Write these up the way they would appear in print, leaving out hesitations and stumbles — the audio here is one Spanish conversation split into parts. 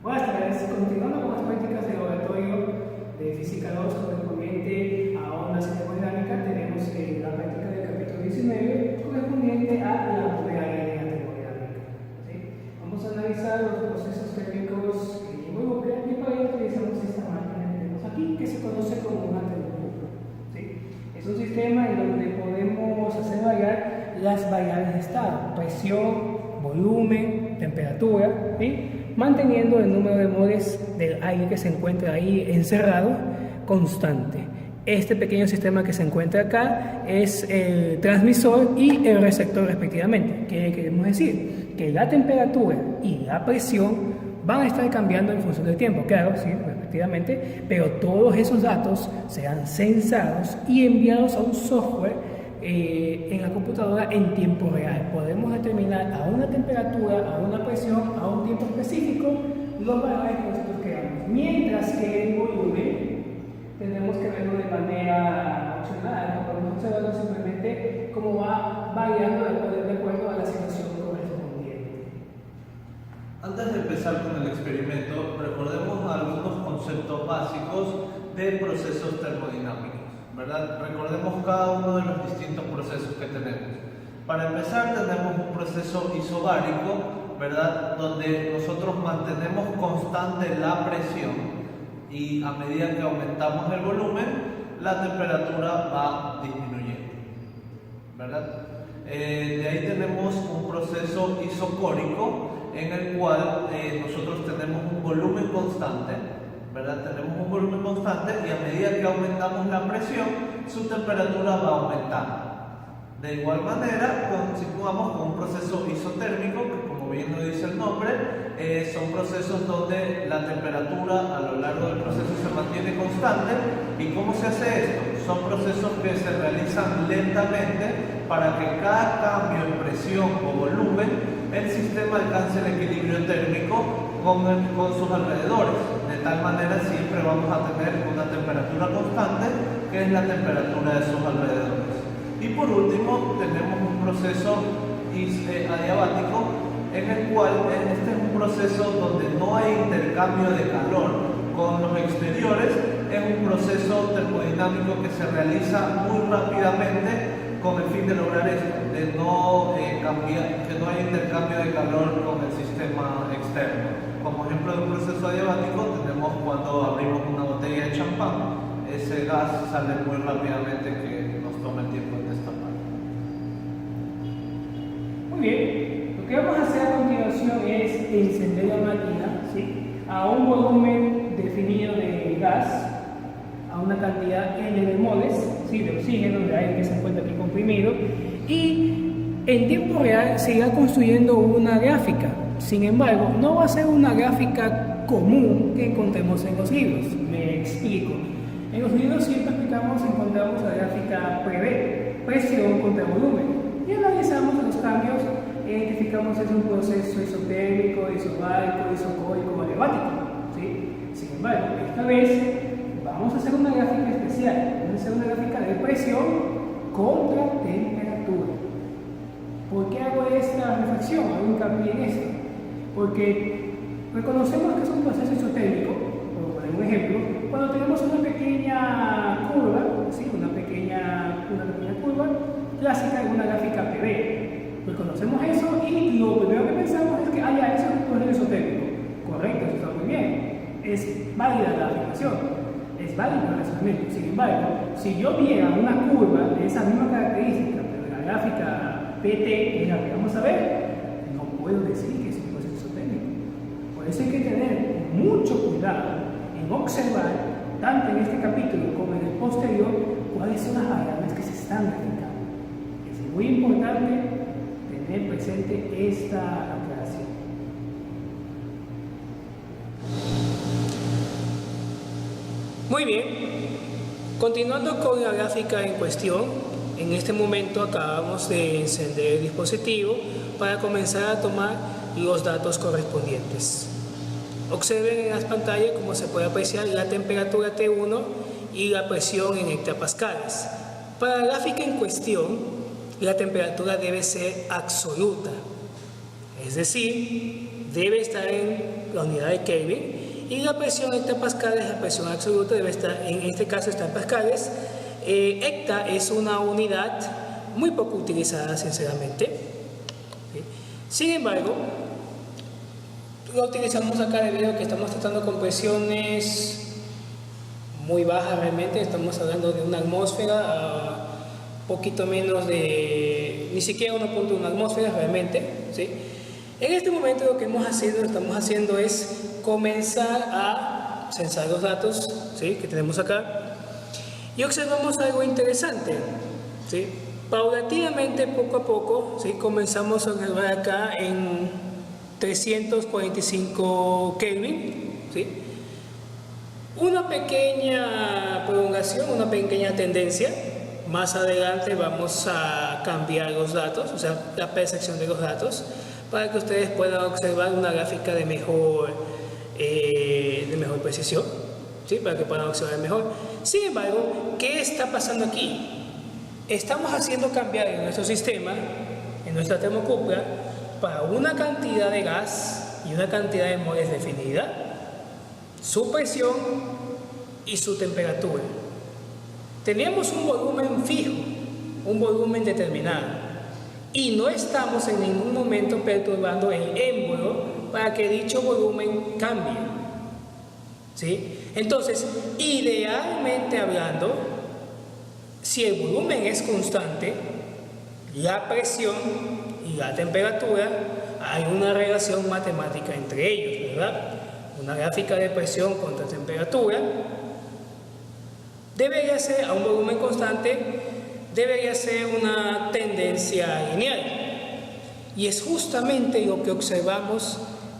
Buenas tardes, continuando con las prácticas de laboratorio de Física 2 correspondiente a ondas termodinámicas, tenemos la práctica del capítulo 19 correspondiente a la primera ley de la termodinámica. ¿Sí? Vamos a analizar los procesos térmicos que involucran y para ello utilizamos esta máquina que tenemos aquí que se conoce como una termopumpa. ¿Sí? Es un sistema en donde podemos hacer variar las variables de estado, presión, volumen, temperatura, ¿sí? Manteniendo el número de moles del aire que se encuentra ahí encerrado constante. Este pequeño sistema que se encuentra acá es el transmisor y el receptor respectivamente. ¿Qué queremos decir? Que la temperatura y la presión van a estar cambiando en función del tiempo, claro, sí, respectivamente, pero todos esos datos serán censados y enviados a un software en la computadora en tiempo real. Podemos determinar a una temperatura, a una presión, a un tiempo específico los valores que nosotros queramos. Mientras que el volumen tenemos que verlo de manera opcional, no podemos observarlo simplemente cómo va variando de acuerdo a la situación correspondiente. Antes de empezar con el experimento, recordemos algunos conceptos básicos de procesos termodinámicos, ¿verdad? Recordemos cada uno de los distintos procesos que tenemos. Para empezar, tenemos un proceso isobárico, ¿verdad? Donde nosotros mantenemos constante la presión y a medida que aumentamos el volumen, la temperatura va disminuyendo, ¿verdad? De ahí tenemos un proceso isocórico en el cual nosotros tenemos un volumen constante, ¿verdad? Tenemos un volumen constante y a medida que aumentamos la presión, su temperatura va aumentando. De igual manera, continuamos con un proceso isotérmico, que como bien lo dice el nombre, son procesos donde la temperatura a lo largo del proceso se mantiene constante. ¿Y cómo se hace esto? Son procesos que se realizan lentamente para que cada cambio en presión o volumen, el sistema alcance el equilibrio térmico con sus alrededores. De tal manera siempre vamos a tener una temperatura constante, que es la temperatura de sus alrededores. Y por último tenemos un proceso adiabático, en el cual este es un proceso donde no hay intercambio de calor con los exteriores. Es un proceso termodinámico que se realiza muy rápidamente con el fin de lograr esto, de no que no haya intercambio de calor con el sistema externo. Como ejemplo de un proceso adiabático tenemos cuando abrimos una botella de champán. Ese gas sale muy rápidamente que nos toma el tiempo en destapar. Muy bien, lo que vamos a hacer a continuación es encender la máquina, ¿sí? A un volumen definido de gas, a una cantidad N de moles, ¿sí? De oxígeno, de aire que se encuentra aquí comprimido, y en tiempo real se irá construyendo una gráfica. Sin embargo, no va a ser una gráfica común que encontremos en los libros. Me explico. En los libros siempre encontramos la gráfica PV, presión contra volumen, y analizamos los cambios, identificamos si es un proceso isotérmico, isobárico, isocórico o adiabático, ¿sí? Sin embargo, esta vez vamos a hacer una gráfica especial, vamos a hacer una gráfica de presión contra temperatura. ¿Por qué hago esta reflexión? Hago hincapié en esto. Porque reconocemos que es un proceso isotérmico, por poner un ejemplo, cuando tenemos una pequeña curva, ¿sí? una pequeña curva clásica en una gráfica PV. Reconocemos eso y lo primero que pensamos es que ya, eso es un proceso isotérmico. Correcto, eso está muy bien. Es válida la afirmación, es válido el razonamiento. Sin embargo, si yo viera una curva de esa misma característica, pero en la gráfica PT, es la que vamos a ver, no puedo decir que es un proceso isotérmico. Por eso hay que tener mucho cuidado en observar, tanto en este capítulo como en el posterior, cuáles son las variables que se están graficando. Es muy importante tener presente esta aclaración. Muy bien, continuando con la gráfica en cuestión, en este momento acabamos de encender el dispositivo para comenzar a tomar los datos correspondientes. Observen en las pantallas cómo se puede apreciar la temperatura T1 y la presión en hectopascales. Para la gráfica en cuestión, la temperatura debe ser absoluta, es decir, debe estar en la unidad de Kelvin, y la presión hectopascales, la presión absoluta debe estar, en este caso está en pascales. Hecta es una unidad muy poco utilizada, sinceramente. ¿Sí? Sin embargo, lo utilizamos acá debido a que estamos tratando con presiones muy bajas realmente. Estamos hablando de una atmósfera a poquito menos de, ni siquiera 1.1 atmósferas realmente, ¿sí? En este momento lo que estamos haciendo es comenzar a censar los datos, ¿sí?, que tenemos acá, y observamos algo interesante, ¿sí? Paulatinamente, poco a poco, ¿sí?, comenzamos a observar acá en 345 Kelvin, ¿sí?, una pequeña prolongación, una pequeña tendencia. Más adelante vamos a cambiar los datos, o sea, la percepción de los datos, para que ustedes puedan observar una gráfica de mejor precisión, ¿sí?, para que puedan observar mejor. Sin embargo, ¿qué está pasando aquí? Estamos haciendo cambiar en nuestro sistema, en nuestra termocupla, para una cantidad de gas y una cantidad de moles definida, su presión y su temperatura. Teníamos un volumen fijo, un volumen determinado, y no estamos en ningún momento perturbando el émbolo para que dicho volumen cambie, ¿sí? Entonces, idealmente hablando, si el volumen es constante, la presión y la temperatura, hay una relación matemática entre ellos, ¿verdad? Una gráfica de presión contra temperatura debería ser, a un volumen constante, debería ser una tendencia lineal. Y es justamente lo que observamos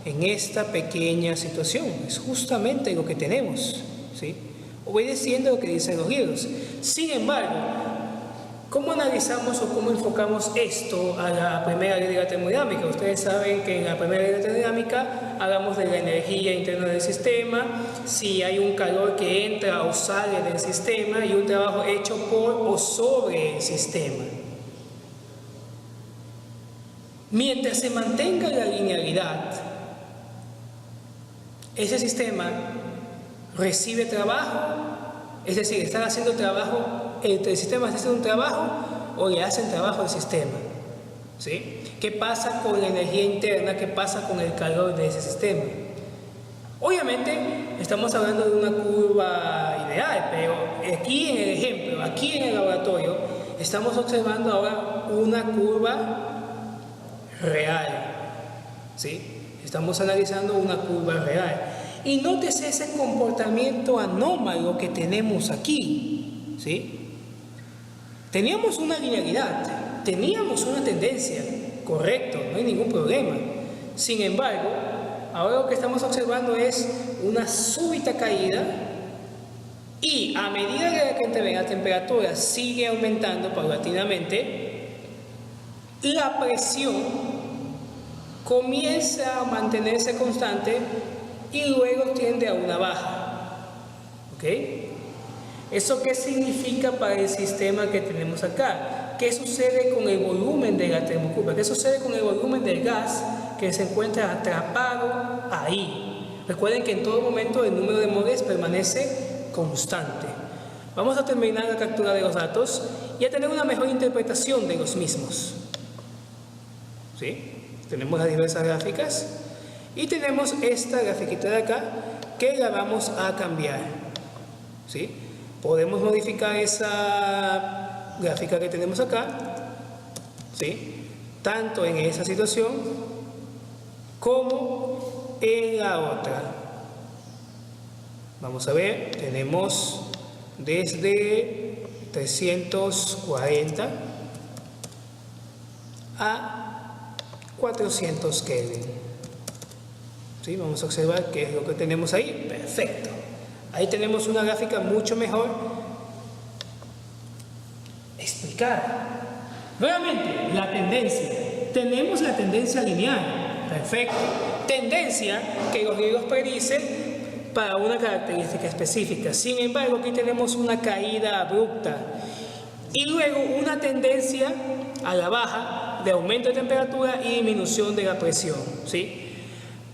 en esta pequeña situación, es justamente lo que tenemos, ¿sí?, obedeciendo lo que dicen los libros. Sin embargo, ¿cómo analizamos o cómo enfocamos esto a la primera ley de la termodinámica? Ustedes saben que en la primera ley de la termodinámica hablamos de la energía interna del sistema, si hay un calor que entra o sale del sistema, y un trabajo hecho por o sobre el sistema. Mientras se mantenga la linealidad, ese sistema recibe trabajo, es decir, están haciendo trabajo, el sistema está haciendo un trabajo o le hacen trabajo al sistema, ¿sí? ¿Qué pasa con la energía interna? ¿Qué pasa con el calor de ese sistema? Obviamente estamos hablando de una curva ideal, pero aquí en el ejemplo, aquí en el laboratorio, estamos observando ahora una curva real, ¿sí? Estamos analizando una curva real. Y nótese ese comportamiento anómalo que tenemos aquí, ¿sí? Teníamos una linealidad, teníamos una tendencia, correcto, no hay ningún problema. Sin embargo, ahora lo que estamos observando es una súbita caída, y a medida que la temperatura sigue aumentando paulatinamente, la presión comienza a mantenerse constante y luego tiende a una baja, ¿ok? ¿Eso qué significa para el sistema que tenemos acá? ¿Qué sucede con el volumen de la termocupla? ¿Qué sucede con el volumen del gas que se encuentra atrapado ahí? Recuerden que en todo momento el número de moles permanece constante. Vamos a terminar la captura de los datos y a tener una mejor interpretación de los mismos, ¿sí? Tenemos las diversas gráficas y tenemos esta grafiquita de acá que la vamos a cambiar, ¿sí? Podemos modificar esa gráfica que tenemos acá, ¿sí?, tanto en esa situación como en la otra. Vamos a ver, tenemos desde 340 a 400 Kelvin. ¿Sí? Vamos a observar qué es lo que tenemos ahí. Perfecto. Ahí tenemos una gráfica mucho mejor explicada. Nuevamente, la tendencia. Tenemos la tendencia lineal. Perfecto. Tendencia que los libros predicen para una característica específica. Sin embargo, aquí tenemos una caída abrupta y luego una tendencia a la baja de aumento de temperatura y disminución de la presión, ¿sí?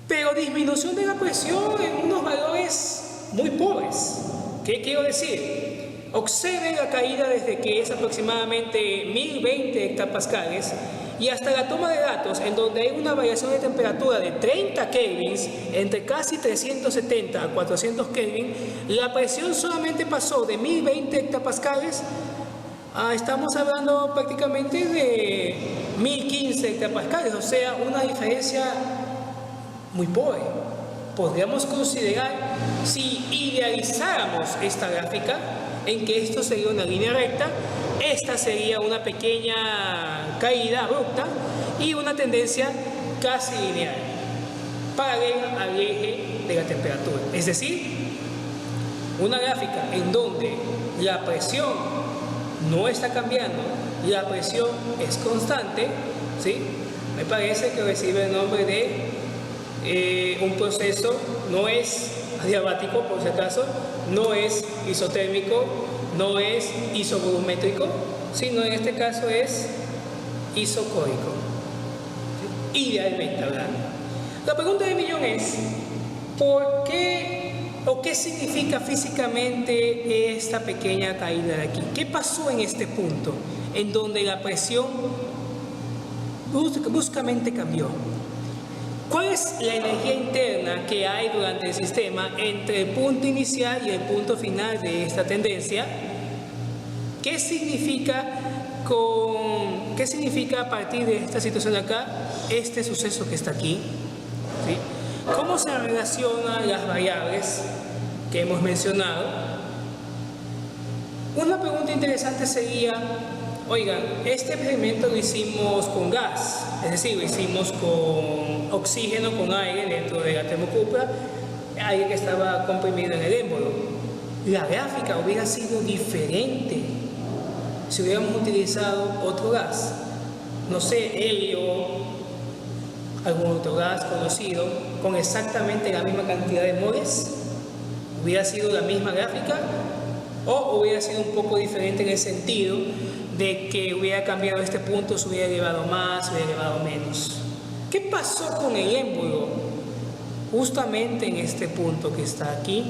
pero disminución de la presión en unos valores muy pobres. ¿Qué quiero decir? Observen la caída desde que es aproximadamente 1020 hectopascales y hasta la toma de datos, en donde hay una variación de temperatura de 30 kelvins, entre casi 370 a 400 kelvin, la presión solamente pasó de 1020 hectopascales a, estamos hablando prácticamente de 1015 hectopascales, o sea, una diferencia muy pobre. Podríamos considerar, si idealizáramos esta gráfica, en que esto sería una línea recta, esta sería una pequeña caída abrupta y una tendencia casi lineal, paralela al eje de la temperatura. Es decir, una gráfica en donde la presión no está cambiando, la presión es constante, ¿sí? Me parece que recibe el nombre de un proceso, no es adiabático por si acaso, no es isotérmico, no es isovolumétrico, sino en este caso es isocórico, ¿sí? Idealmente hablando. La pregunta del millón es, ¿por qué o qué significa físicamente esta pequeña caída de aquí? ¿Qué pasó en este punto en donde la presión bruscamente cambió? ¿Cuál es la energía interna que hay durante el sistema entre el punto inicial y el punto final de esta tendencia? ¿Qué significa a partir de esta situación de acá, este suceso que está aquí? ¿Sí? ¿Cómo se relacionan las variables que hemos mencionado? Una pregunta interesante sería, oigan, este experimento lo hicimos con gas, es decir, lo hicimos con oxígeno, con aire dentro de la termocupla, aire que estaba comprimido en el émbolo. La gráfica hubiera sido diferente si hubiéramos utilizado otro gas, no sé, helio, algún otro gas conocido, con exactamente la misma cantidad de moles. ¿Hubiera sido la misma gráfica? ¿O hubiera sido un poco diferente en el sentido de que hubiera cambiado este punto, se hubiera elevado más, se hubiera elevado menos? ¿Qué pasó con el émbolo justamente en este punto que está aquí?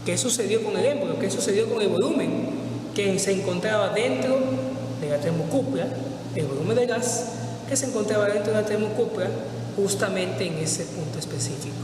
¿Qué sucedió con el émbolo? ¿Qué sucedió con el volumen que se encontraba dentro de la termocupla, el volumen de gas que se encontraba dentro de la termocupla justamente en ese punto específico?